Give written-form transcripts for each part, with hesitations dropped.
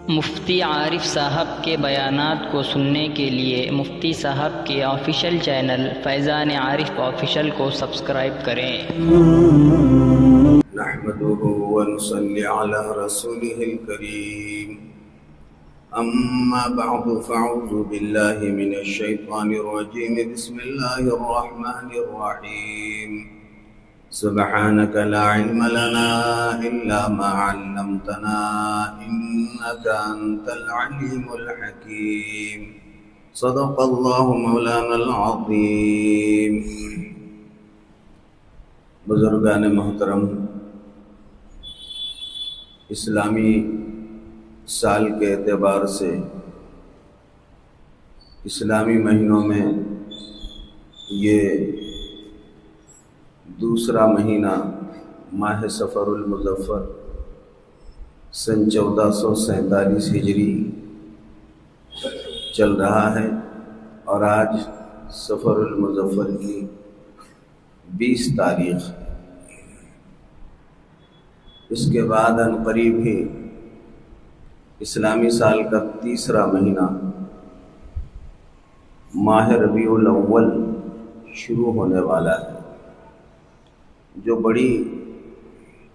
مفتی عارف صاحب کے بیانات کو سننے کے لیے مفتی صاحب کے آفیشیل چینل فیضان عارف آفیشیل کو سبسکرائب کریں۔ نحمده ونصلي على رسوله الكريم، أما بعد فأعوذ بالله من الشيطان الرجيم، بسم الله الرحمن الرحيم، سبحانك لا علم لنا إلا ما علمتنا إنك أنت العليم الحكيم، صدق الله مولانا العظيم۔ بزرگان محترم، اسلامی سال کے اعتبار سے اسلامی مہینوں میں یہ دوسرا مہینہ ماہ سفر المظفر سن 1447 ہجری چل رہا ہے، اور آج سفر المظفر کی 20 تاریخ۔ اس کے بعد عنقریب ہی اسلامی سال کا تیسرا مہینہ ماہ ربیع الاول شروع ہونے والا ہے، جو بڑی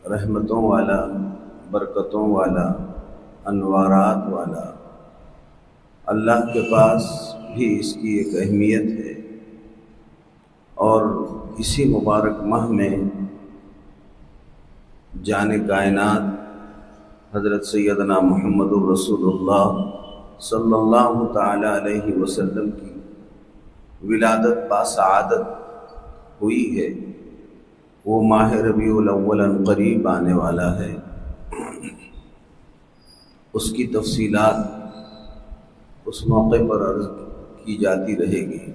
رحمتوں والا، برکتوں والا، انوارات والا، اللہ کے پاس بھی اس کی ایک اہمیت ہے۔ اور اسی مبارک ماہ میں جان کائنات حضرت سیدنا محمد الرسول اللہ صلی اللہ تعالی علیہ وسلم کی ولادت باسعادت ہوئی ہے۔ وہ ماہ ربیع الاول عنقریب آنے والا ہے، اس کی تفصیلات اس موقع پر عرض کی جاتی رہے گی۔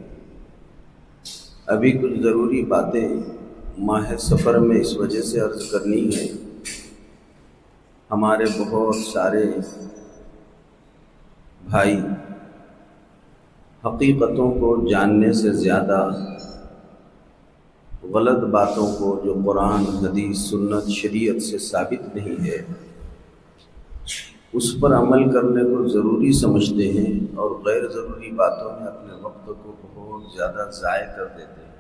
ابھی کچھ ضروری باتیں ماہ سفر میں اس وجہ سے عرض کرنی ہے، ہمارے بہت سارے بھائی حقیقتوں کو جاننے سے زیادہ غلط باتوں کو، جو قرآن، حدیث، سنت، شریعت سے ثابت نہیں ہے، اس پر عمل کرنے کو ضروری سمجھتے ہیں، اور غیر ضروری باتوں میں اپنے وقت کو بہت زیادہ ضائع کر دیتے ہیں۔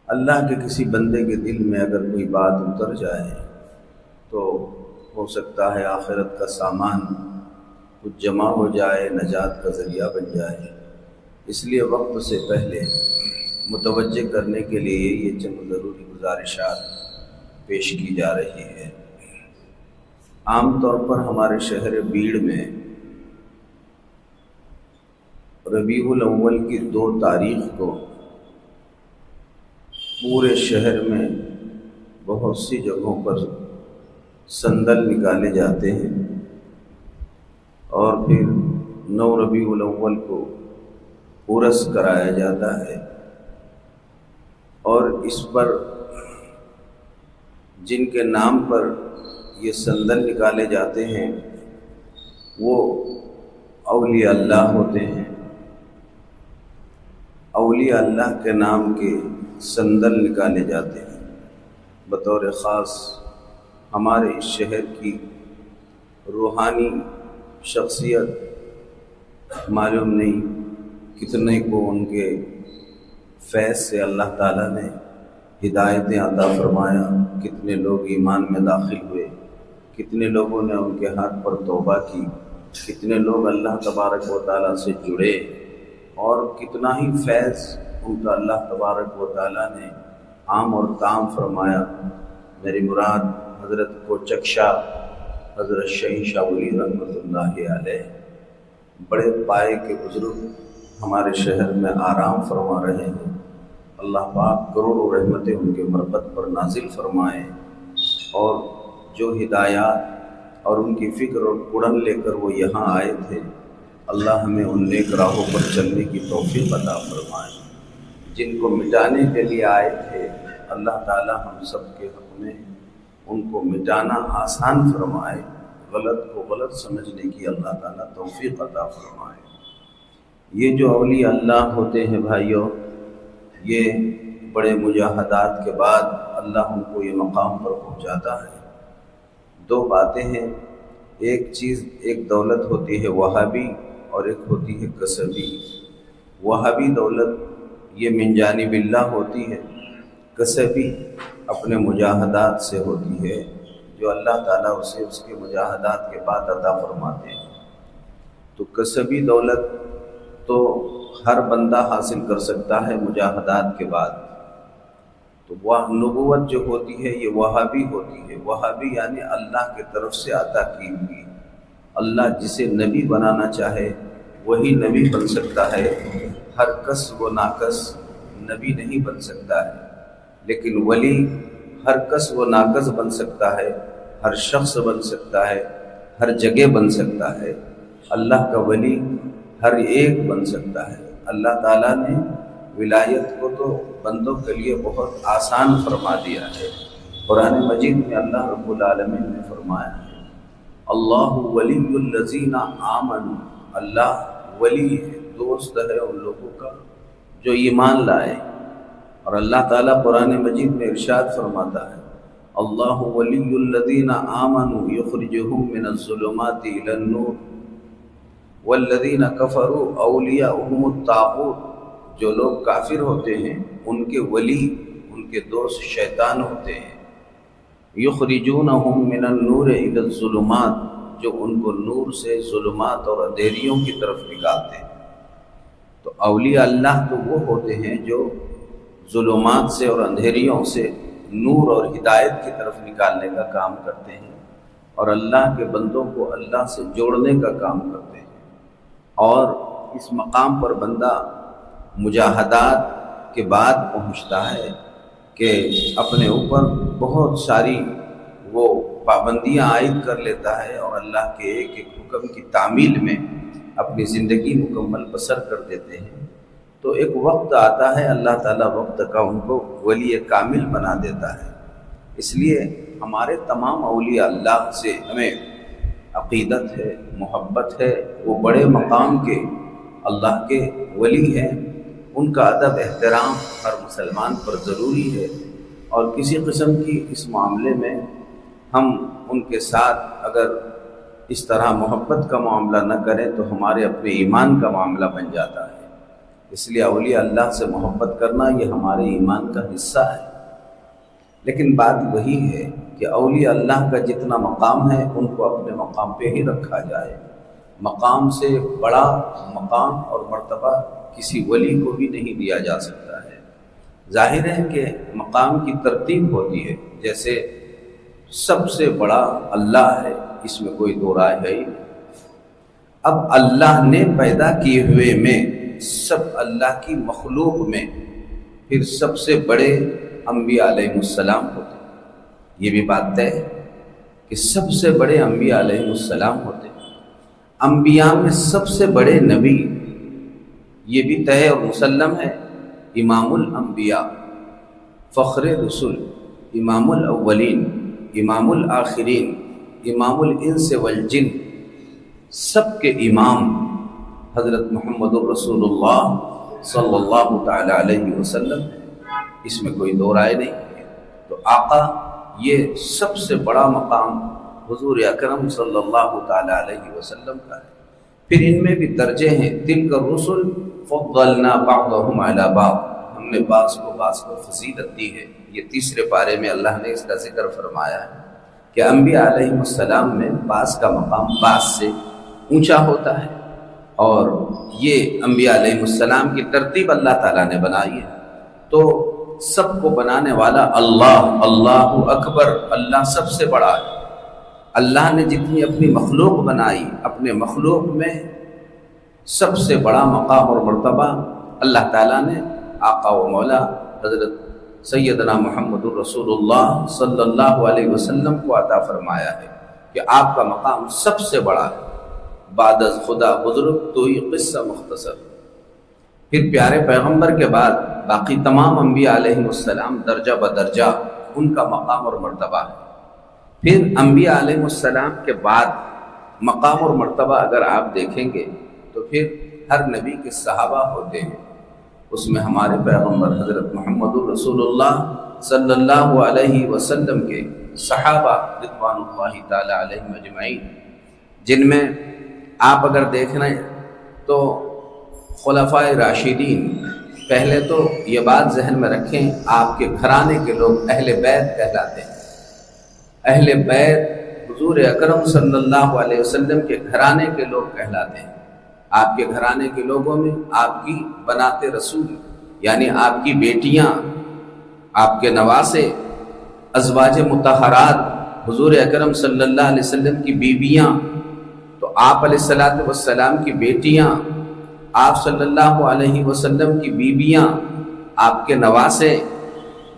اللہ کے کسی بندے کے دل میں اگر کوئی بات اتر جائے تو ہو سکتا ہے آخرت کا سامان کچھ جمع ہو جائے، نجات کا ذریعہ بن جائے۔ اس لیے وقت سے پہلے متوجہ کرنے کے لیے یہ چند ضروری گزارشات پیش کی جا رہی ہے۔ عام طور پر ہمارے شہر بیڑ میں ربیع الاول کی 2 تاریخ کو پورے شہر میں بہت سی جگہوں پر سندل نکالے جاتے ہیں، اور پھر 9 ربیع الاول کو عرس کرایا جاتا ہے، اور اس پر جن کے نام پر یہ سندل نکالے جاتے ہیں وہ اولیاء اللہ ہوتے ہیں۔ اولیاء اللہ کے نام کے سندل نکالے جاتے ہیں۔ بطور خاص ہمارے اس شہر کی روحانی شخصیت معلوم نہیں کتنے کو ان کے فیض سے اللہ تعالیٰ نے ہدایتیں عطا فرمایا، کتنے لوگ ایمان میں داخل ہوئے، کتنے لوگوں نے ان کے ہاتھ پر توبہ کی، کتنے لوگ اللہ تبارک و تعالیٰ سے جڑے، اور کتنا ہی فیض ان کا اللہ تبارک و تعالیٰ نے عام اور تام فرمایا۔ میری مراد حضرت کوچک شاہ، حضرت شہین شاہ ولی رحمۃ اللہ علیہ، بڑے پائے کے بزرگ ہمارے شہر میں آرام فرما رہے ہیں۔ اللہ پاک کروڑوں رحمتیں ان کے مربت پر نازل فرمائے، اور جو ہدایات اور ان کی فکر اور کڑن لے کر وہ یہاں آئے تھے، اللہ ہمیں ان نیک راہوں پر چلنے کی توفیق عطا فرمائے۔ جن کو مٹانے کے لیے آئے تھے، اللہ تعالی ہم سب کے حق میں ان کو مٹانا آسان فرمائے، غلط کو غلط سمجھنے کی اللہ تعالیٰ توفیق عطا فرمائے۔ یہ جو اولیاء اللہ ہوتے ہیں بھائیوں، یہ بڑے مجاہدات کے بعد اللہ ان کو یہ مقام پر پہنچاتا ہے۔ دو باتیں ہیں، ایک چیز، ایک دولت ہوتی ہے وہابی اور ایک ہوتی ہے کسبی۔ وہابی دولت یہ من جانب اللہ ہوتی ہے، کسبی اپنے مجاہدات سے ہوتی ہے، جو اللہ تعالیٰ اسے اس کے مجاہدات کے بعد عطا فرماتے ہیں۔ تو کسبی دولت تو ہر بندہ حاصل کر سکتا ہے مجاہدات کے بعد۔ تو وہ نبوت جو ہوتی ہے یہ وہابی ہوتی ہے۔ وہابی یعنی اللہ کی طرف سے عطا کی ہوئی۔ اللہ جسے نبی بنانا چاہے وہی نبی بن سکتا ہے، ہر کس و ناکس نبی نہیں بن سکتا ہے، لیکن ولی ہر کس و ناکس بن سکتا ہے، ہر شخص بن سکتا ہے، ہر جگہ بن سکتا ہے۔ اللہ کا ولی ہر ایک بن سکتا ہے۔ اللہ تعالیٰ نے ولایت کو تو بندوں کے لیے بہت آسان فرما دیا ہے۔ قرآن مجید میں اللہ رب العالمین نے فرمایا ہے، اللہ ولی الذین آمنوا، اللہ ولی ہے، دوست ہے ان لوگوں کا جو ایمان لائے۔ اور اللہ تعالیٰ قرآن مجید میں ارشاد فرماتا ہے، اللہ ولی الذین آمنوا یخرجہم من الظلمات الی النور والذین کفروا اولیاؤہم الطاغوت۔ جو لوگ کافر ہوتے ہیں ان کے ولی، ان کے دوست شیطان ہوتے ہیں۔ یخرجونہم من النور الی الظلمات، جو ان کو نور سے ظلمات اور اندھیریوں کی طرف نکالتے ہیں۔ تو اولیاء اللہ تو وہ ہوتے ہیں جو ظلمات سے اور اندھیریوں سے نور اور ہدایت کی طرف نکالنے کا کام کرتے ہیں، اور اللہ کے بندوں کو اللہ سے جوڑنے کا کام کرتے ہیں۔ اور اس مقام پر بندہ مجاہدات کے بعد پہنچتا ہے کہ اپنے اوپر بہت ساری وہ پابندیاں عائد کر لیتا ہے، اور اللہ کے ایک ایک حکم کی تعمیل میں اپنی زندگی مکمل بسر کر دیتے ہیں۔ تو ایک وقت آتا ہے اللہ تعالیٰ وقت کا ان کو ولی کامل بنا دیتا ہے۔ اس لیے ہمارے تمام اولیاء اللہ سے ہمیں عقیدت ہے، محبت ہے۔ وہ بڑے مقام کے اللہ کے ولی ہیں، ان کا ادب احترام ہر مسلمان پر ضروری ہے، اور کسی قسم کی اس معاملے میں ہم ان کے ساتھ اگر اس طرح محبت کا معاملہ نہ کریں تو ہمارے اپنے ایمان کا معاملہ بن جاتا ہے۔ اس لیے اولیاء اللہ سے محبت کرنا یہ ہمارے ایمان کا حصہ ہے۔ لیکن بات وہی ہے کہ اولیاء اللہ کا جتنا مقام ہے ان کو اپنے مقام پہ ہی رکھا جائے۔ مقام سے بڑا مقام اور مرتبہ کسی ولی کو بھی نہیں دیا جا سکتا ہے۔ ظاہر ہے کہ مقام کی ترتیب ہوتی ہے، جیسے سب سے بڑا اللہ ہے، اس میں کوئی دو رائے ہے ہی نہیں۔ اب اللہ نے پیدا کیے ہوئے میں، سب اللہ کی مخلوق میں پھر سب سے بڑے انبیاء علیہ السلام ہوتے ہیں۔ یہ بھی بات طے ہے کہ سب سے بڑے انبیاء علیہ السلام ہوتے ہیں۔ انبیاء میں سب سے بڑے نبی، یہ بھی طے اور مسلم ہے، امام الانبیاء، فخر رسول، امام الاولین، امام الآخرین، امام الانس والجن، سب کے امام حضرت محمد الرسول اللہ صلی اللہ تعالی علیہ وسلم ہے۔ اس میں کوئی دو رائے نہیں ہے۔ تو آقا یہ سب سے بڑا مقام حضور اکرم صلی اللہ تعالی علیہ وسلم کا ہے۔ پھر ان میں بھی درجے ہیں، تلک الرسل فضلنا بعضهم علی بعض، ہم نے بعض کو بعض پر فضیلت دی ہے۔ یہ تیسرے پارے میں اللہ نے اس کا ذکر فرمایا ہے کہ انبیاء علیہ السلام میں بعض کا مقام بعض سے اونچا ہوتا ہے، اور یہ انبیاء علیہ السلام کی ترتیب اللہ تعالیٰ نے بنائی ہے۔ تو سب کو بنانے والا اللہ، اللہ اکبر، اللہ سب سے بڑا ہے۔ اللہ نے جتنی اپنی مخلوق بنائی، اپنے مخلوق میں سب سے بڑا مقام اور مرتبہ اللہ تعالیٰ نے آقا و مولا حضرت سیدنا محمد الرسول اللہ صلی اللہ علیہ وسلم کو عطا فرمایا ہے کہ آپ کا مقام سب سے بڑا ہے۔ بعد از خدا بزرگ تو ہی قصہ مختصر۔ پھر پیارے پیغمبر کے بعد باقی تمام انبیاء علیہ السلام درجہ بدرجہ ان کا مقام اور مرتبہ ہے۔ پھر انبیاء علیہ السلام کے بعد مقام اور مرتبہ اگر آپ دیکھیں گے تو پھر ہر نبی کے صحابہ ہوتے ہیں۔ اس میں ہمارے پیغمبر حضرت محمد رسول اللہ صلی اللہ علیہ وسلم کے صحابہ رضوان اللہ تعالی علیہم اجمعین، جن میں آپ اگر دیکھیں تو خلفائے راشدین، پہلے تو یہ بات ذہن میں رکھیں، آپ کے گھرانے کے لوگ اہل بیت کہلاتے ہیں۔ اہل بیت حضور اکرم صلی اللہ علیہ وسلم کے گھرانے کے لوگ کہلاتے ہیں۔ آپ کے گھرانے کے لوگوں میں آپ کی بنات رسول یعنی آپ کی بیٹیاں، آپ کے نواسے، ازواج مطہرات، حضور اکرم صلی اللہ علیہ وسلم کی بیویاں، تو آپ علیہ الصلوۃ والسلام کی بیٹیاں، آپ صلی اللہ علیہ وسلم کی بیویاں، آپ کے نواسے،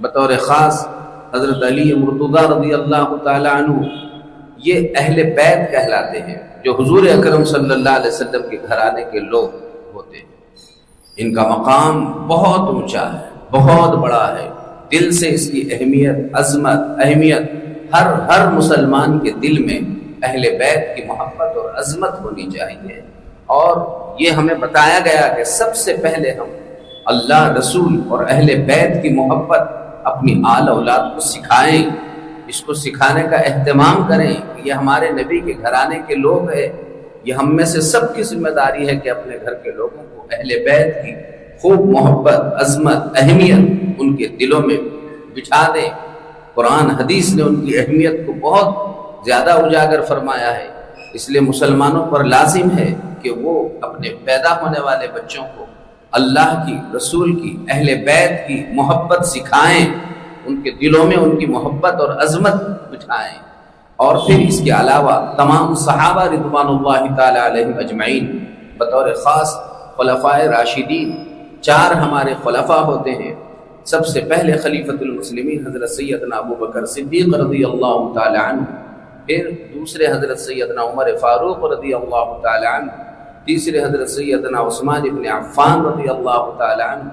بطور خاص حضرت علی مرتضیٰ رضی اللہ تعالی عنہ، یہ اہل بیت کہلاتے ہیں، جو حضور اکرم صلی اللہ علیہ وسلم کے گھرانے کے لوگ ہوتے ہیں۔ ان کا مقام بہت اونچا ہے، بہت بڑا ہے، دل سے اس کی اہمیت ہر مسلمان کے دل میں اہل بیت کی محبت اور عظمت ہونی چاہیے۔ اور یہ ہمیں بتایا گیا کہ سب سے پہلے ہم اللہ، رسول اور اہل بیت کی محبت اپنی آل اولاد کو سکھائیں، اس کو سکھانے کا اہتمام کریں کہ یہ ہمارے نبی کے گھرانے کے لوگ ہیں۔ یہ ہم میں سے سب کی ذمہ داری ہے کہ اپنے گھر کے لوگوں کو اہل بیت کی خوب محبت، عظمت، اہمیت ان کے دلوں میں بچھا دیں۔ قرآن حدیث نے ان کی اہمیت کو بہت زیادہ اجاگر فرمایا ہے، اس لیے مسلمانوں پر لازم ہے کہ وہ اپنے پیدا ہونے والے بچوں کو اللہ کی، رسول کی، اہل بیت کی محبت سکھائیں، ان کے دلوں میں ان کی محبت اور عظمت بچھائیں۔ اور پھر اس کے علاوہ تمام صحابہ رضوان اللہ تعالی علیہم اجمعین، بطور خاص خلفائے راشدین، 4 ہمارے خلفاء ہوتے ہیں۔ سب سے پہلے خلیفۃ المسلمین حضرت سیدنا ابو بکر صدیق رضی اللہ تعالی عنہ، پھر دوسرے حضرت سیدنا عمر فاروق رضی اللہ تعالی عنہ، تیسرے حضرت سیدنا عثمان ابن عفان رضی اللہ تعالی عنہ،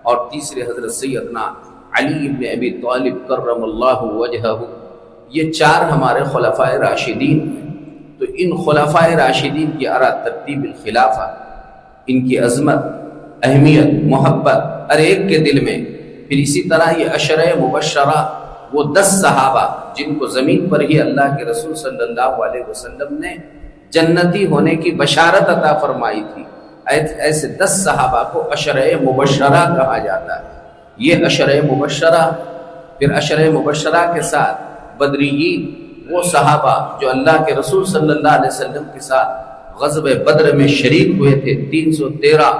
اور تیسرے حضرت سیدنا علی ابن ابی طالب کرم اللہ وجہہ۔ یہ 4 ہمارے خلفائے راشدین ہیں۔ تو ان خلفائے راشدین کی ارا ترتیب الخلافہ، ان کی عظمت، اہمیت، محبت ہر ایک کے دل میں۔ پھر اسی طرح یہ عشرہ مبشرہ، وہ 10 صحابہ جن کو زمین پر ہی اللہ کے رسول صلی اللہ علیہ وسلم نے جنتی ہونے کی بشارت عطا فرمائی تھی، ایسے 10 صحابہ کو عشرہ مبشرہ کہا جاتا ہے۔ یہ عشرہ مبشرہ، پھر عشرہ مبشرہ کے ساتھ بدریین، وہ صحابہ جو اللہ کے رسول صلی اللہ علیہ وسلم کے ساتھ غزوہ بدر میں شریک ہوئے تھے، 313،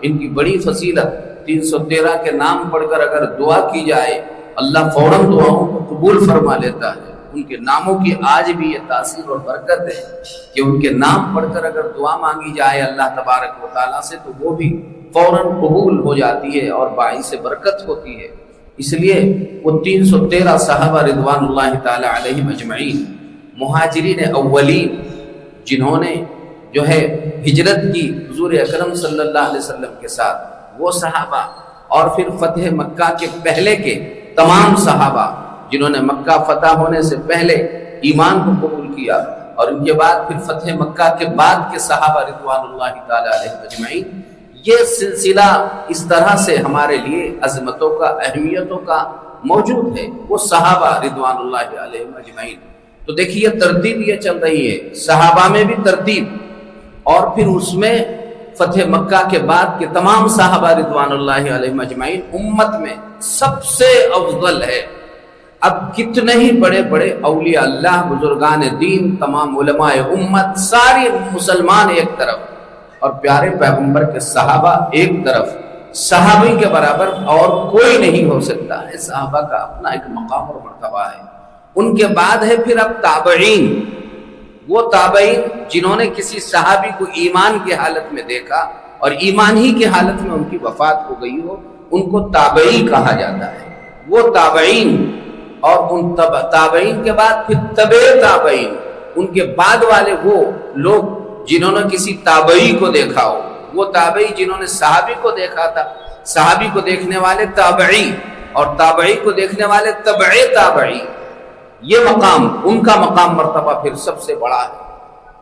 ان کی بڑی فضیلت، 313 کے نام پڑھ کر اگر دعا کی جائے اللہ فوراً دعاؤں کو قبول فرما لیتا ہے۔ ان کے ناموں کی آج بھی یہ تاثیر اور برکت ہے کہ ان کے نام پڑھ کر اگر دعا مانگی جائے اللہ تبارک و تعالیٰ سے تو وہ بھی فوراً قبول ہو جاتی ہے اور باعث برکت ہوتی ہے۔ اس لیے وہ 313 صحابہ رضوان اللہ تعالی علیہم اجمعین، مہاجرین اولین، جنہوں نے جو ہے ہجرت کی حضور اکرم صلی اللہ علیہ وسلم کے ساتھ، وہ صحابہ، اور پھر فتح مکہ کے پہلے کے تمام صحابہ جنہوں نے مکہ فتح ہونے سے پہلے ایمان کو قبول کیا، اور ان کے بعد پھر فتح مکہ کے بعد کے صحابہ رضوان اللہ تعالی علیہم اجمعین۔ یہ سلسلہ اس طرح سے ہمارے لیے عظمتوں کا، اہمیتوں کا موجود ہے، وہ صحابہ رضوان اللہ علیہم اجمعین۔ تو دیکھیے ترتیب یہ چل رہی ہے، صحابہ میں بھی ترتیب، اور پھر اس میں فتح مکہ کے بعد کے تمام صحابہ رضوان اللہ علیہم اجمعین امت میں سب سے افضل ہے۔ اب کتنے ہی بڑے بڑے اولیاء اللہ، بزرگان دین، تمام علماء امت، سارے مسلمان ایک طرف، اور پیارے پیغمبر کے صحابہ ایک طرف، صحابی کے برابر اور کوئی نہیں ہو سکتا ہے۔ صحابہ کا اپنا ایک مقام اور مرتبہ ہے۔ ان کے بعد ہے پھر اب تابعین، وہ تابعین جنہوں نے کسی صحابی کو ایمان کی حالت میں دیکھا اور ایمان ہی کی حالت میں ان کی وفات ہو گئی ہو، ان کو تابعی کہا جاتا ہے۔ وہ تابعین، اور ان تابعین کے بعد پھر تبع تابعین، ان کے بعد والے وہ لوگ جنہوں نے کسی تابعی کو دیکھا ہو، وہ تابعی جنہوں نے صحابی کو دیکھا تھا، صحابی کو دیکھنے والے تابعی، اور تابعی کو دیکھنے والے تبع تابعی۔ یہ مقام، ان کا مقام مرتبہ پھر سب سے بڑا ہے۔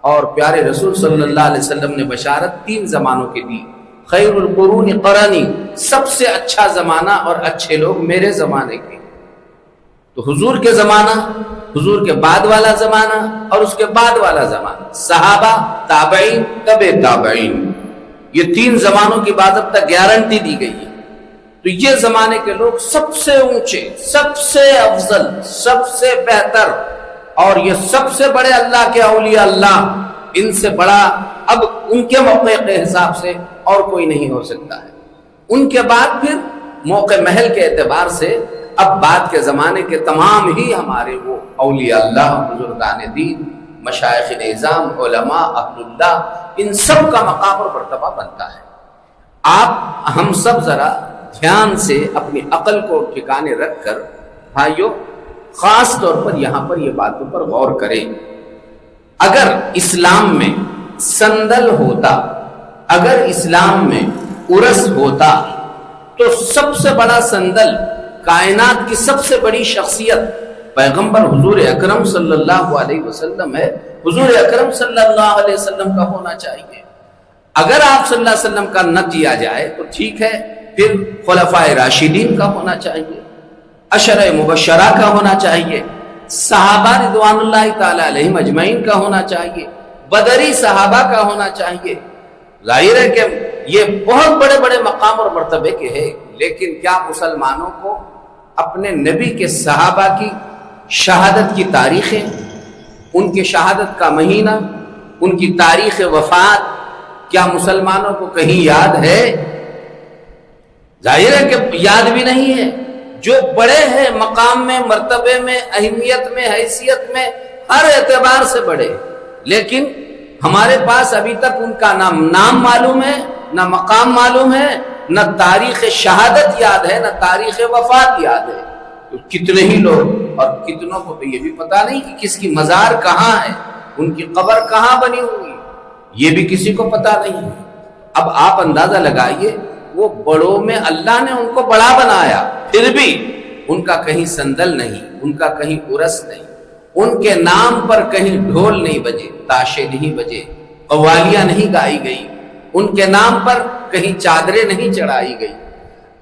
اور پیارے رسول صلی اللہ علیہ وسلم نے بشارت 3 زمانوں کی دی۔ خیر القرون قرنی، سب سے اچھا زمانہ اور اچھے لوگ میرے زمانے کے. تو حضور کے زمانہ، حضور کے بعد والا زمانہ اور اس کے بعد والا زمانہ، صحابہ، تابعین، تبع تابعین، یہ تین زمانوں کی باضابطہ گارنٹی دی گئی ہے. تو یہ زمانے کے لوگ سب سے اونچے، سب سے افضل، سب سے بہتر، اور یہ سب سے بڑے اللہ کے اولیاء اللہ، ان سے بڑا اب ان کے موقع کے حساب سے اور کوئی نہیں ہو سکتا ہے. ان کے بعد پھر موقع محل کے اعتبار سے اب بعد کے زمانے کے تمام ہی ہمارے وہ اولیاء اللہ، بزرگان دین، مشائخ نظام، علماء، اہل اللہ، ان سب کا مقام اور مرتبہ بنتا ہے. ہم سب ذرا دھیان سے اپنی عقل کو ٹھکانے رکھ کر بھائیوں خاص طور پر یہاں پر یہ باتوں پر غور کریں. اگر اسلام میں سندل ہوتا، اگر اسلام میں عرس ہوتا، تو سب سے بڑا سندل، کائنات کی سب سے بڑی شخصیت پیغمبر حضور اکرم صلی اللہ علیہ وسلم ہے. حضور اکرم صلی اللہ علیہ وسلم کا ہونا چاہیے. اگر آپ صلی اللہ علیہ وسلم کا نہ کیا جائے تو ٹھیک ہے، پھر خلفائے راشدین کا ہونا چاہیے، عشرہ مبشرہ کا ہونا چاہیے، صحابہ رضوان اللہ تعالی علیہم اجمعین کا ہونا چاہیے، بدری صحابہ کا ہونا چاہیے. ظاہر ہے کہ یہ بہت بڑے بڑے مقام اور مرتبے کے ہیں، لیکن کیا مسلمانوں کو اپنے نبی کے صحابہ کی شہادت کی تاریخیں، ان کی شہادت کا مہینہ، ان کی تاریخ وفات کیا مسلمانوں کو کہیں یاد ہے؟ ظاہر ہے کہ یاد بھی نہیں ہے. جو بڑے ہیں مقام میں، مرتبے میں، اہمیت میں، حیثیت میں، ہر اعتبار سے بڑے، لیکن ہمارے پاس ابھی تک ان کا نام معلوم ہے، نہ مقام معلوم ہے، نہ تاریخ شہادت یاد ہے، نہ تاریخ وفات یاد ہے. تو کتنے ہی لوگ، اور کتنوں کو تو یہ بھی پتا نہیں کہ کس کی مزار کہاں ہے، ان کی قبر کہاں بنی ہوئی، یہ بھی کسی کو پتا نہیں ہے. اب آپ اندازہ لگائیے، وہ بڑوں میں اللہ نے ان کو بڑا بنایا، پھر بھی ان کا کہیں سندل نہیں، ان کا کہیں عرس نہیں، ان کے نام پر کہیں ڈھول نہیں بجے، تاشے نہیں بجے، قوالیاں نہیں گائی گئی، ان کے نام پر کہیں چادریں نہیں چڑھائی گئی.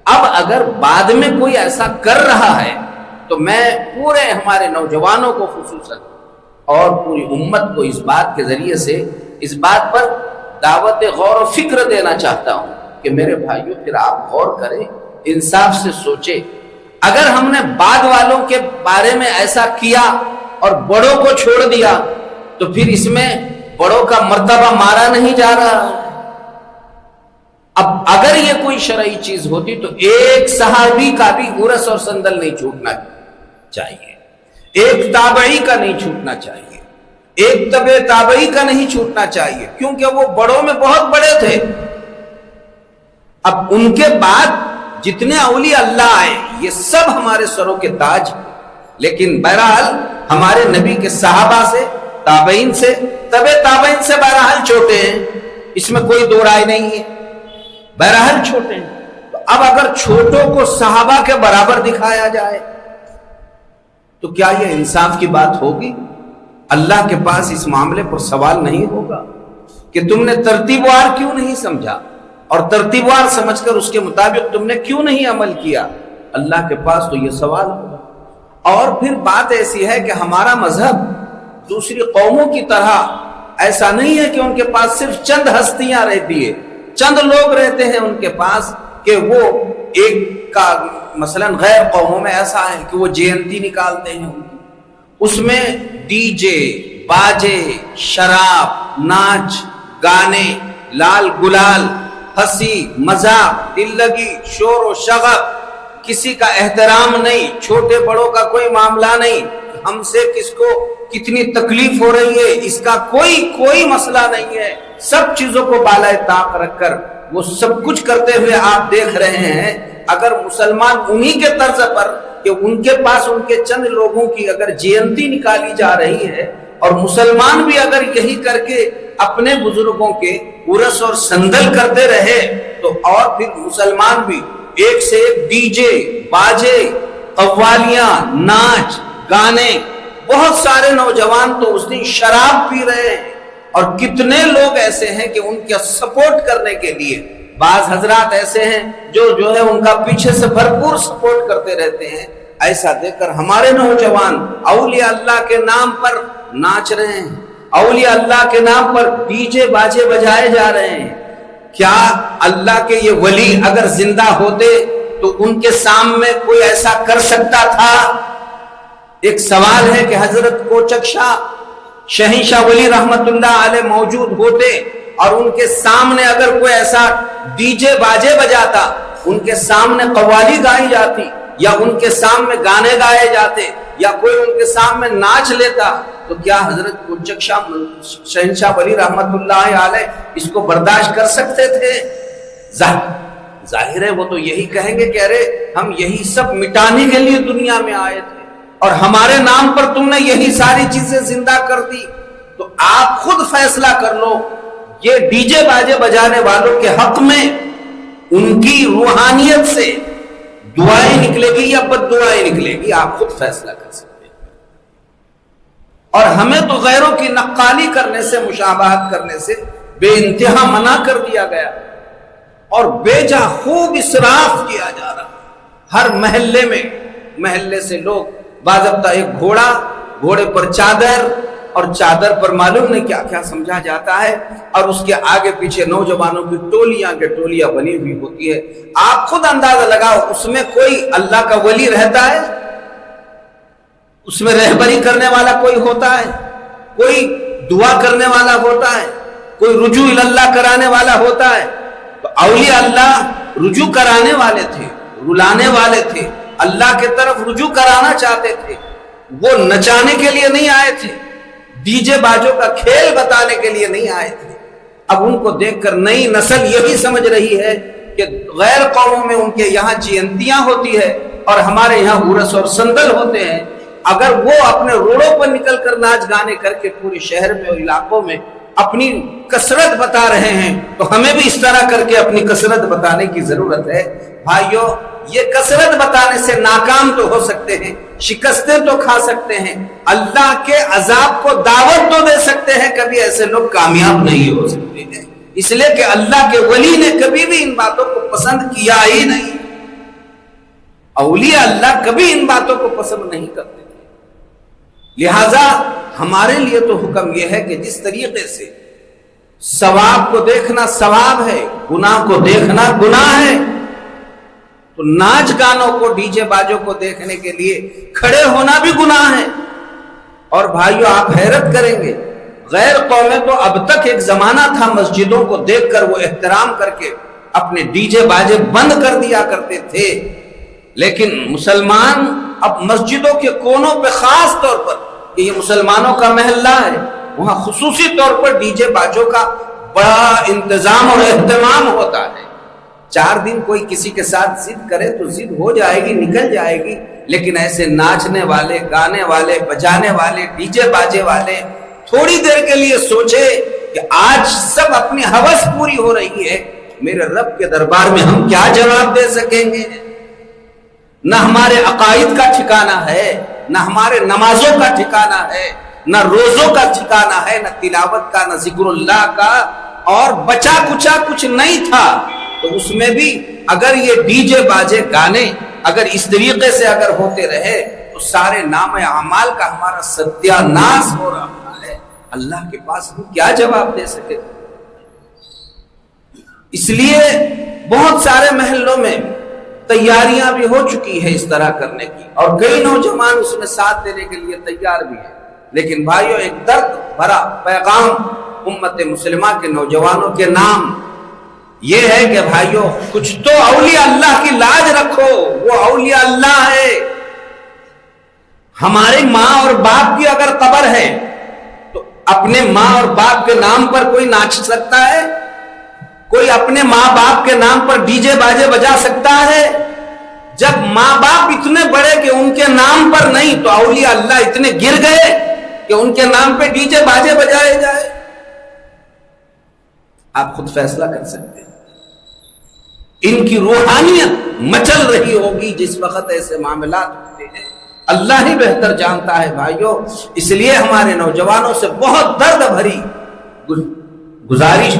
اب اگر بعد میں کوئی ایسا کر رہا ہے تو میں پورے ہمارے نوجوانوں کو خصوصاً اور پوری امت کو اس بات کے ذریعے سے اس بات پر دعوت غور و فکر دینا چاہتا ہوں کہ میرے بھائیوں پھر آپ غور کریں، انصاف سے سوچیں. اگر ہم نے بعد والوں کے بارے میں ایسا کیا اور بڑوں کو چھوڑ دیا تو پھر اس میں بڑوں کا مرتبہ مارا نہیں جا رہا. اب اگر یہ کوئی شرعی چیز ہوتی تو ایک صحابی کا بھی عرس اور سندل نہیں چھوٹنا چاہیے، ایک تابعی کا نہیں چھوٹنا چاہیے، ایک تبع تابعی کا نہیں چھوٹنا چاہیے، کیونکہ وہ بڑوں میں بہت بڑے تھے. اب ان کے بعد جتنے اولیاء اللہ آئے یہ سب ہمارے سروں کے تاج، لیکن بہرحال ہمارے نبی کے صحابہ سے، تابعین سے، تبع تابعین سے بہرحال چھوٹے ہیں، اس میں کوئی دو رائے نہیں ہے، بہرحال چھوٹے ہیں. تو اب اگر چھوٹوں کو صحابہ کے برابر دکھایا جائے تو کیا یہ انصاف کی بات ہوگی؟ اللہ کے پاس اس معاملے پر سوال نہیں ہوگا کہ تم نے ترتیب وار کیوں نہیں سمجھا، اور ترتیب وار سمجھ کر اس کے مطابق تم نے کیوں نہیں عمل کیا؟ اللہ کے پاس تو یہ سوال ہوگا. اور پھر بات ایسی ہے کہ ہمارا مذہب دوسری قوموں کی طرح ایسا نہیں ہے کہ ان کے پاس صرف چند ہستیاں رہتی ہے، چند لوگ رہتے ہیں ان کے پاس، کہ وہ ایک کا مثلا غیر قوموں میں ایسا ہے کہ وہ جینتی نکالتے ہیں، اس میں ڈی جے، باجے، شراب، ناچ گانے، لال گلال، ہنسی مذاق، دل لگی، شور و شغب، کسی کا احترام نہیں، چھوٹے بڑوں کا کوئی معاملہ نہیں، ہم سے کس کو کتنی تکلیف ہو رہی ہے اس کا کوئی مسئلہ نہیں ہے. سب چیزوں کو بالائے طاق رکھ کر وہ سب کچھ کرتے ہوئے آپ دیکھ رہے ہیں. اگر مسلمان انہی کے طرز پر کہ ان کے پاس ان کے چند لوگوں کی اگر جینتی نکالی جا رہی ہے، اور مسلمان بھی اگر یہی کر کے اپنے بزرگوں کے عرس اور سندل کرتے رہے تو اور پھر مسلمان بھی ایک سے ایک ڈی جے، باجے، قوالیاں، ناچ گانے، بہت سارے نوجوان تو اس دن شراب پی رہے ہیں، اور کتنے لوگ ایسے ہیں کہ ان کا سپورٹ کرنے کے لیے بعض حضرات ایسے ہیں جو ہے ان کا پیچھے سے بھرپور سپورٹ کرتے رہتے ہیں. ایسا دیکھ کر ہمارے نوجوان اولیاء اللہ کے نام پر ناچ رہے ہیں, اولیاء اللہ کے نام پر ڈی جے باجے بجائے جا رہے ہیں. کیا اللہ کے یہ ولی اگر زندہ ہوتے تو ان کے سامنے کوئی ایسا کر سکتا تھا؟ ایک سوال ہے کہ حضرت کوچک شاہ شہنشاہ ولی رحمت اللہ علیہ موجود ہوتے اور ان کے سامنے اگر کوئی ایسا ڈی جے باجے بجاتا, ان کے سامنے قوالی گائی جاتی یا ان کے سامنے گانے گائے جاتے یا کوئی ان کے سامنے ناچ لیتا, تو کیا حضرت کوچک شاہ شہنشاہ ولی رحمت اللہ علیہ اس کو برداشت کر سکتے تھے؟ ظاہر ہے وہ تو یہی کہیں گے کہ ارے ہم یہی سب مٹانے کے لیے دنیا میں آئے تھے اور ہمارے نام پر تم نے یہی ساری چیزیں زندہ کر دی. تو آپ خود فیصلہ کر لو, یہ ڈی جے باجے بجانے والوں کے حق میں ان کی روحانیت سے دعائیں نکلے گی یا بد دعائیں نکلے گی, آپ خود فیصلہ کر سکتے ہیں. اور ہمیں تو غیروں کی نقالی کرنے سے, مشابہت کرنے سے بے انتہا منع کر دیا گیا اور بے جا خوب اسراف کیا جا رہا. ہر محلے سے لوگ باضابطہ ایک گھوڑے پر چادر اور چادر پر معلوم نہیں کیا کیا سمجھا جاتا ہے, اور اس کے آگے پیچھے نوجوانوں کی ٹولیاں بنی ہوئی ہوتی ہے. آپ خود اندازہ لگاؤ, اس میں کوئی اللہ کا ولی رہتا ہے؟ اس میں رہبری کرنے والا کوئی ہوتا ہے؟ کوئی دعا کرنے والا ہوتا ہے؟ کوئی رجوع اللہ کرانے والا ہوتا ہے؟ تو اولیاء اللہ رجوع کرانے والے تھے, رلانے والے تھے, اللہ کے طرف رجوع کرانا چاہتے تھے. وہ نچانے کے لیے نہیں آئے تھے, ڈی جے باجوں کا کھیل بتانے کے لیے نہیں آئے تھے. اب ان کو دیکھ کر نئی نسل یہی سمجھ رہی ہے کہ غیر قوموں میں ان کے یہاں جینتیاں ہوتی ہے اور ہمارے یہاں عرس اور سندل ہوتے ہیں. اگر وہ اپنے روڑوں پر نکل کر ناچ گانے کر کے پورے شہر میں اور علاقوں میں اپنی کثرت بتا رہے ہیں تو ہمیں بھی اس طرح کر کے اپنی کثرت بتانے کی ضرورت ہے. بھائیو, یہ کثرت بتانے سے ناکام تو ہو سکتے ہیں, شکستیں تو کھا سکتے ہیں, اللہ کے عذاب کو دعوت تو دے سکتے ہیں, کبھی ایسے لوگ کامیاب نہیں ہو سکتے ہیں. اس لیے کہ اللہ کے ولی نے کبھی بھی ان باتوں کو پسند کیا ہی نہیں. اولیاء اللہ کبھی ان باتوں کو پسند نہیں کرتے. لہذا ہمارے لیے تو حکم یہ ہے کہ جس طریقے سے ثواب کو دیکھنا ثواب ہے, گناہ کو دیکھنا گناہ ہے, تو ناچ گانوں کو, ڈی جے باجوں کو دیکھنے کے لیے کھڑے ہونا بھی گناہ ہے. اور بھائیو, آپ حیرت کریں گے, غیر قومیں تو اب تک ایک زمانہ تھا مسجدوں کو دیکھ کر وہ احترام کر کے اپنے ڈی جے باجے بند کر دیا کرتے تھے, لیکن مسلمان اب مسجدوں کے کونوں پہ خاص طور پر کہ یہ مسلمانوں کا محلہ ہے, وہاں خصوصی طور پر ڈی جے باجوں کا بڑا انتظام اور اہتمام ہوتا ہے. 4 دن کوئی کسی کے ساتھ ضد کرے تو ضد ہو جائے گی, نکل جائے گی, لیکن ایسے ناچنے والے, گانے والے, بجانے والے, ڈی جے باجے والے تھوڑی دیر کے لیے سوچے کہ آج سب اپنی ہوس پوری ہو رہی ہے, میرے رب کے دربار میں ہم کیا جواب دے سکیں گے؟ نہ ہمارے عقائد کا ٹھکانہ ہے, نہ ہمارے نمازوں کا ٹھکانہ ہے, نہ روزوں کا ٹھکانہ ہے, نہ تلاوت کا, نہ ذکر اللہ کا, اور بچا کچا کچھ نہیں تھا. تو اس میں بھی اگر یہ ڈی جے باجے گانے اگر اس طریقے سے اگر ہوتے رہے تو سارے نام اعمال کا ہمارا ستیہ ناش ہو رہا ہے. اللہ کے پاس ہم کیا جواب دے سکے؟ اس لیے بہت سارے محلوں میں تیاریاں بھی ہو چکی ہے اس طرح کرنے کی, اور کئی نوجوان اس میں ساتھ دینے کے لیے تیار بھی ہیں. لیکن بھائیو, ایک درد بھرا پیغام امت مسلمہ کے نوجوانوں کے نام یہ ہے کہ بھائیو, کچھ تو اولیاء اللہ کی لاج رکھو. وہ اولیاء اللہ ہے. ہماری ماں اور باپ کی اگر قبر ہے تو اپنے ماں اور باپ کے نام پر کوئی ناچ سکتا ہے؟ کوئی اپنے ماں باپ کے نام پر ڈی جے باجے بجا سکتا ہے؟ جب ماں باپ اتنے بڑے کہ ان کے نام پر نہیں, تو اولیاء اللہ اتنے گر گئے کہ ان کے نام پہ ڈی جے باجے بجائے جائے. آپ خود فیصلہ کر سکتے ہیں. ان کی روحانیت مچل رہی ہوگی جس وقت ایسے معاملات ہوتے ہیں, اللہ ہی بہتر جانتا ہے بھائیو. اس لیے ہمارے نوجوانوں سے بہت درد بھری گزارش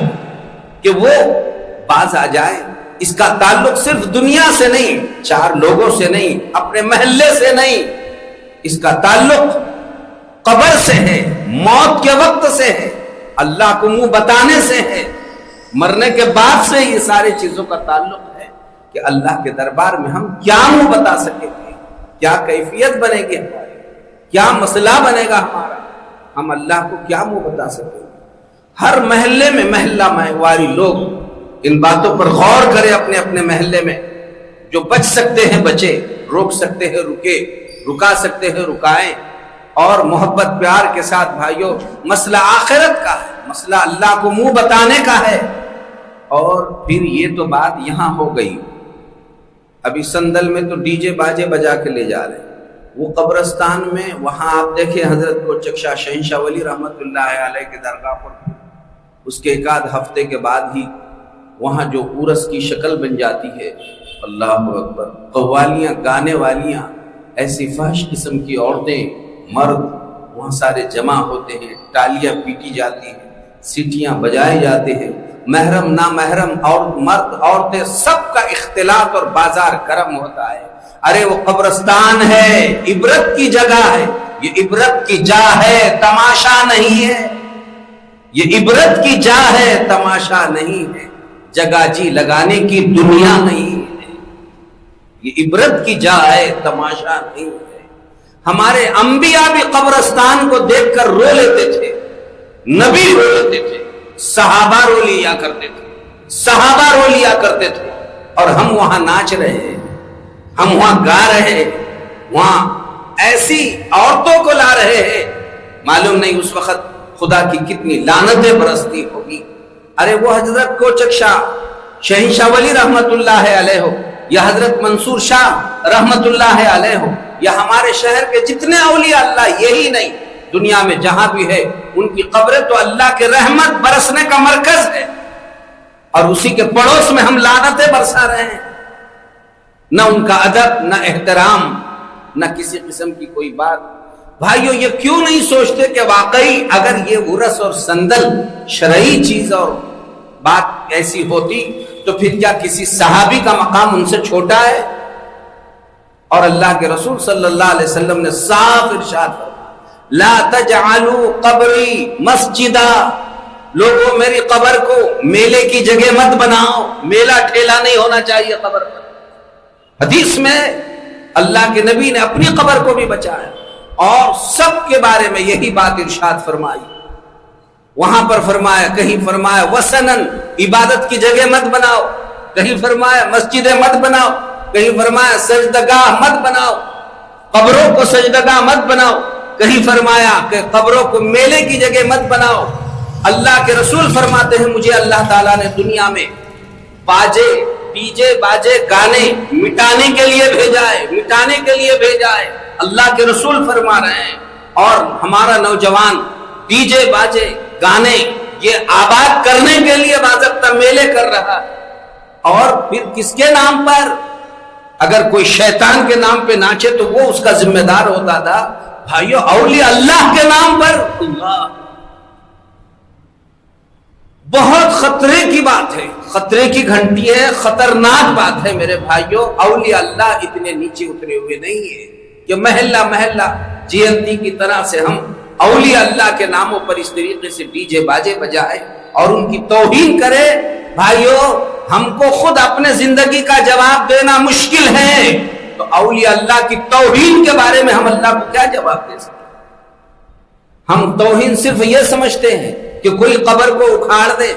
کہ وہ باز آ جائے. اس کا تعلق صرف دنیا سے نہیں، 4 لوگوں سے نہیں، اپنے محلے سے نہیں، اس کا تعلق قبر سے ہے، موت کے وقت سے ہے، اللہ کو منہ بتانے سے ہے، مرنے کے بعد سے یہ ساری چیزوں کا تعلق ہے کہ اللہ کے دربار میں ہم کیا منہ بتا سکیں گے، کیا کیفیت بنے گی ہماری، کیا مسئلہ بنے گا ہمارا، ہم اللہ کو کیا منہ بتا سکیں گے. ہر محلے میں محلہ واری لوگ ان باتوں پر غور کریں، اپنے اپنے محلے میں. جو بچ سکتے ہیں بچے، روک سکتے ہیں رکے، رکا سکتے ہیں رکائیں. اور محبت پیار کے ساتھ بھائیوں، مسئلہ آخرت کا ہے، مسئلہ اللہ کو منہ بتانے کا ہے. اور پھر یہ تو بات یہاں ہو گئی. ابھی سندل میں تو ڈی جے باجے بجا کے لے جا رہے ہیں. وہ قبرستان میں وہاں آپ دیکھیں حضرت کوچک شاہ شہنشاہ ولی رحمت اللہ علیہ کے درگاہ پر اس کے 1 ہفتے کے بعد ہی وہاں جو عرس کی شکل بن جاتی ہے، اللہ اکبر، قوالیاں گانے والیاں، ایسی فحش قسم کی عورتیں مرد وہاں سارے جمع ہوتے ہیں، تالیاں پیٹی جاتی ہیں، سیٹیاں بجائے جاتے ہیں، محرم نامحرم اور مرد عورتیں سب کا اختلاط اور بازار گرم ہوتا ہے. ارے وہ قبرستان ہے، عبرت کی جگہ ہے، یہ عبرت کی جا ہے، تماشا نہیں ہے. یہ عبرت کی جا ہے، تماشا نہیں ہے، جگہ جی لگانے کی دنیا نہیں ہے. یہ عبرت کی جا ہے، تماشا نہیں ہے. ہمارے انبیاء بھی قبرستان کو دیکھ کر رو لیتے تھے، نبی رو لیتے تھے، صحابہ رو لیا کرتے تھے، صحابہ رو لیا کرتے تھے. اور ہم وہاں ناچ رہے ہیں، ہم وہاں گا رہے ہیں، وہاں ایسی عورتوں کو لا رہے ہیں، معلوم نہیں اس وقت خدا کی کتنی لعنتیں برستی ہوگی. ارے وہ حضرت کوچک شاہ شہنشاہ ولی رحمت اللہ علیہ ہو، یا حضرت منصور شاہ رحمت اللہ علیہ ہو، یا ہمارے شہر کے جتنے اولیاء اللہ، یہی نہیں دنیا میں جہاں بھی ہے، ان کی قبریں تو اللہ کے رحمت برسنے کا مرکز ہے. اور اسی کے پڑوس میں ہم لعنتیں برسا رہے ہیں. نہ ان کا ادب، نہ احترام، نہ کسی قسم کی کوئی بات. بھائیو یہ کیوں نہیں سوچتے کہ واقعی اگر یہ عرس اور سندل شرعی چیز اور بات ایسی ہوتی تو پھر کیا کسی صحابی کا مقام ان سے چھوٹا ہے؟ اور اللہ کے رسول صلی اللہ علیہ وسلم نے صاف ارشاد فرمایا، لا تجعلوا قبری مسجدا، لوگوں میری قبر کو میلے کی جگہ مت بناؤ. میلہ ٹھیلا نہیں ہونا چاہیے قبر پر. حدیث میں اللہ کے نبی نے اپنی قبر کو بھی بچایا اور سب کے بارے میں یہی بات ارشاد فرمائی. وہاں پر فرمایا، کہیں فرمایا وسنن، عبادت کی جگہ مت بناؤ، کہیں فرمایا مسجدیں مت بناؤ، کہیں فرمایا سجدگاہ مت بناؤ، قبروں کو سجدگاہ مت بناؤ، کہیں فرمایا کہ قبروں کو میلے کی جگہ مت بناؤ. اللہ کے رسول فرماتے ہیں مجھے اللہ تعالیٰ نے دنیا میں باجے، ڈی جے باجے، گانے مٹانے کے لیے بھیجا ہے، مٹانے کے لیے بھیجا ہے. اللہ کے رسول فرما رہے ہیں. اور ہمارا نوجوان ڈی جے باجے گانے یہ آباد کرنے کے لیے باضابطہ میلے کر رہا. اور پھر کس کے نام پر؟ اگر کوئی شیطان کے نام پہ ناچے تو وہ اس کا ذمہ دار ہوتا تھا. بھائیو اولیاء اللہ کے نام پر اللہ، بہت خطرے کی بات ہے، خطرے کی گھنٹی ہے، خطرناک بات ہے میرے بھائیو. اولیاء اللہ اتنے نیچے اترے ہوئے نہیں ہے کہ محلہ محلہ جینتی کی طرح سے ہم اولیاء اللہ کے ناموں پر اس طریقے سے ڈی جے باجے بجائے اور ان کی توہین کرے. بھائیو ہم کو خود اپنے زندگی کا جواب دینا مشکل ہے، تو اولیاء اللہ کی توہین کے بارے میں ہم اللہ کو کیا جواب دے سکتے؟ ہم توہین صرف یہ سمجھتے ہیں کہ کوئی قبر کو اکھاڑ دے،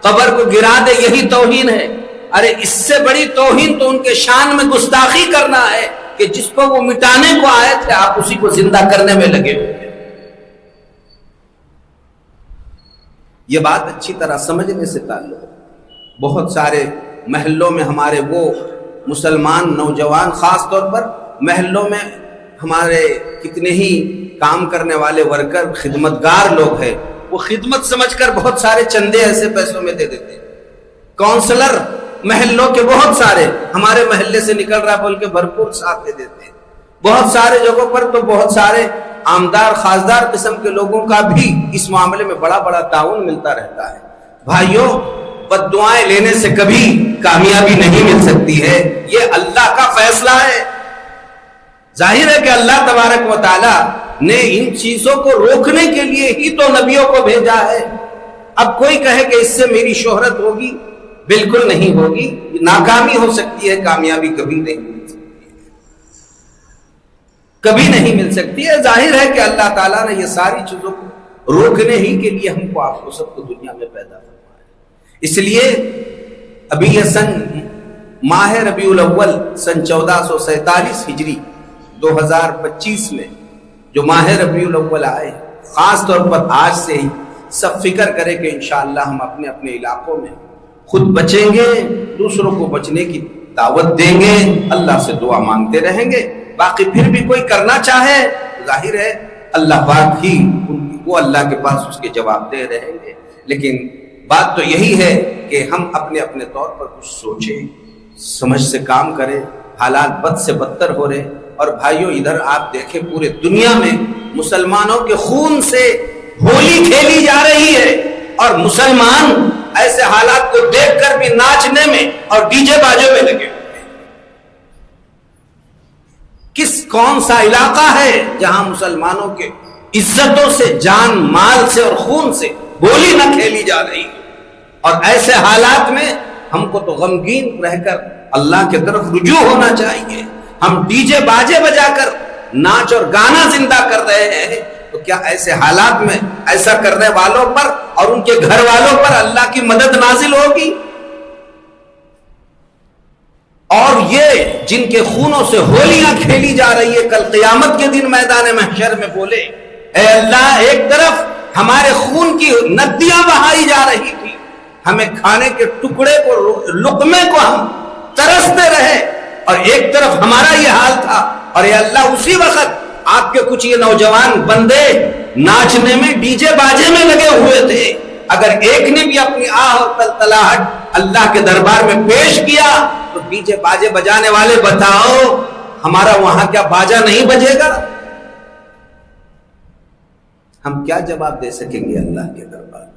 قبر کو گرا دے، یہی توہین ہے. ارے اس سے بڑی توہین تو ان کے شان میں گستاخی کرنا ہے کہ جس کو وہ مٹانے کو آئے تھے آپ اسی کو زندہ کرنے میں لگے ہوئے. یہ بات اچھی طرح سمجھنے سے تعلق ہے. بہت سارے محلوں میں ہمارے وہ مسلمان نوجوان، خاص طور پر محلوں میں ہمارے کتنے ہی کام کرنے والے ورکر، خدمتگار لوگ ہیں، وہ خدمت سمجھ کر بہت سارے چندے ایسے پیسوں میں دے دیتے. کونسلر محلوں کے بہت سارے ہمارے محلے سے نکل رہا بول کے بھرپور ساتھ دے دیتے ہیں. بہت سارے جگہوں پر تو بہت سارے آمدار خاصدار قسم کے لوگوں کا بھی اس معاملے میں بڑا بڑا تعاون ملتا رہتا ہے. بھائیوں بد دعائیں لینے سے کبھی کامیابی نہیں مل سکتی ہے، یہ اللہ کا فیصلہ ہے۔ ظاہر ہے کہ اللہ تبارک و تعالی نے ان چیزوں کو روکنے کے لیے ہی تو نبیوں کو بھیجا ہے۔ اب کوئی کہے کہ اس سے میری شہرت ہوگی، بالکل نہیں ہوگی، ناکامی ہو سکتی ہے، کامیابی کبھی نہیں مل سکتی ہے، کبھی نہیں مل سکتی ہے۔ ظاہر ہے کہ اللہ تعالیٰ نے یہ ساری چیزوں کو روکنے ہی کے لیے ہم کو آپ کو سب کو دنیا میں پیدا فرمایا۔ اس لیے ابھی یہ سن ماہ ربیع الاول سن 1447 ہجری 2025 میں جو ماہ ربیع الاول آئے، خاص طور پر آج سے ہی سب فکر کرے کہ انشاءاللہ ہم اپنے اپنے علاقوں میں خود بچیں گے، دوسروں کو بچنے کی دعوت دیں گے، اللہ سے دعا مانگتے رہیں گے۔ باقی پھر بھی کوئی کرنا چاہے ظاہر ہے اللہ پاک ہی وہ اللہ کے پاس اس کے جواب دے رہیں گے، لیکن بات تو یہی ہے کہ ہم اپنے اپنے طور پر کچھ سوچیں، سمجھ سے کام کریں۔ حالات بد سے بدتر ہو رہے، اور بھائیوں ادھر آپ دیکھیں پورے دنیا میں مسلمانوں کے خون سے ہولی کھیلی جا رہی ہے، اور مسلمان ایسے حالات کو دیکھ کر بھی ناچنے میں اور ڈی جے باجوں میں لگے ہوئے ہیں۔ کون سا علاقہ ہے جہاں مسلمانوں کے عزتوں سے، جان مال سے اور خون سے ہولی نہ کھیلی جا رہی ہے؟ اور ایسے حالات میں ہم کو تو غمگین رہ کر اللہ کے طرف رجوع ہونا چاہیے۔ ہم ڈی جے باجے بجا کر ناچ اور گانا زندہ کر رہے ہیں، تو کیا ایسے حالات میں ایسا کرنے والوں پر اور ان کے گھر والوں پر اللہ کی مدد نازل ہوگی؟ اور یہ جن کے خونوں سے ہولیاں کھیلی جا رہی ہے، کل قیامت کے دن میدان محشر میں بولے، اے اللہ ایک طرف ہمارے خون کی ندیاں بہائی جا رہی تھی، ہمیں کھانے کے ٹکڑے کو، لقمے کو ہم ترستے رہے، اور ایک طرف ہمارا یہ حال تھا، اور اے اللہ اسی وقت آپ کے کچھ یہ نوجوان بندے ناچنے میں ڈی جے باجے میں لگے ہوئے تھے۔ اگر ایک نے بھی اپنی آہ اور تلتلاہٹ اللہ کے دربار میں پیش کیا تو ڈی جے باجے بجانے والے بتاؤ ہمارا وہاں کیا باجا نہیں بجے گا؟ ہم کیا جواب دے سکیں گے اللہ کے دربار میں؟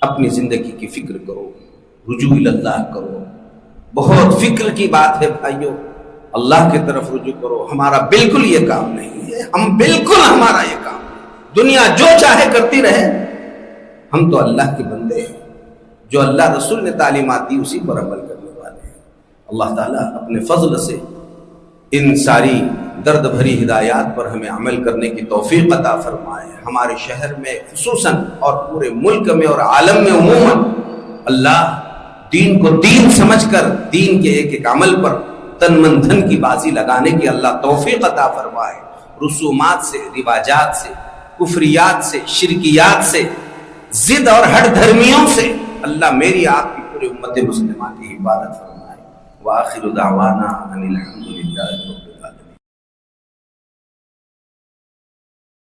اپنی زندگی کی فکر کرو، رجوع اللہ کرو۔ بہت فکر کی بات ہے بھائیو، اللہ کی طرف رجوع کرو۔ ہمارا بالکل یہ کام نہیں ہے، ہمارا یہ کام نہیں۔ دنیا جو چاہے کرتی رہے، ہم تو اللہ کے بندے ہیں، جو اللہ رسول نے تعلیمات دی اسی پر عمل کرنے والے ہیں۔ اللہ تعالیٰ اپنے فضل سے ان ساری درد بھری ہدایات پر ہمیں عمل کرنے کی توفیق عطا فرمائے۔ ہمارے شہر میں خصوصاً اور پورے ملک میں اور عالم میں عموماً اللہ دین کو دین سمجھ کر دین کے ایک ایک عمل پر تن من دھن کی بازی لگانے کی اللہ توفیق عطا فرمائے۔ رسومات سے، رواجات سے، کفریات سے، شرکیات سے، ضد اور ہٹ دھرمیوں سے اللہ میری آپ کی پورے امت مسلمہ کی حفاظت فرمائے۔ وآخر دعوانا ان الحمد للہ۔